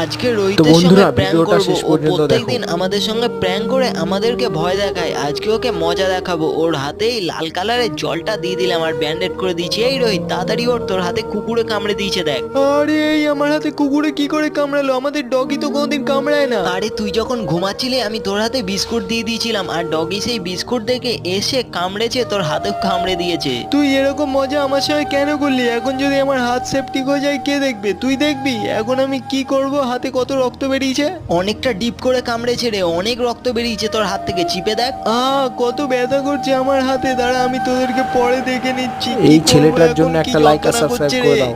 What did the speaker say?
আজকে তো রোহিতের বন্ধুরা সঙ্গে প্র্যাঙ্ক ভিডিওটা করব। শেষ ও পর্যন্ত দেখো। প্রত্যেকদিন আমাদের সঙ্গে প্র্যাঙ্ক করে আমাদেরকে ভয় দেখায়। আজকে ওকে মজা দেখাবো। ওর হাতেই লাল কালারের জলটা দিয়ে দিলাম আর ব্যান্ডেড করে দিয়েছি। এই রোহিত তাড়াতাড়ি ওর, তোর হাতে কুকুরে কামড়ে দিয়েছে দেখ। আরে এই আমার হাতে কুকুরে কি করে কামড়ালো? আমাদের ডগি তো কোনোদিন কামড়ায় না। আরে তুই যখন ঘুমাচ্ছিলি আমি তোর হাতে বিস্কুট দিয়ে দিয়েছিলাম আর ডগি সেই বিস্কুট দেখে এসে কামড়েছে, তোর হাতেও কামড়ে দিয়েছে। তুই এরকম মজা আমার সঙ্গে কেন করলি? এখন যদি আমার হাত সেপটিক হয়ে যায় কে দেখবে? তুই দেখবি। এখন আমি কি করব? হাতে কত রক্ত বেরিয়েছে। অনেকটা ডিপ করে কামড়েছে রে, অনেক রক্ত বেরিয়েছে তোর হাত থেকে, চিপে দেখ। কত ব্যথা করছে আমার হাতে। দাঁড়া আমি তোদেরকে পরে দেখে নিচ্ছি। কি এই করবো ছেলেটার এখন, জন্য কি একটা লাইক আর যন্ত্রণা সাবস্ক্রাইব করছে করে রে। দাও।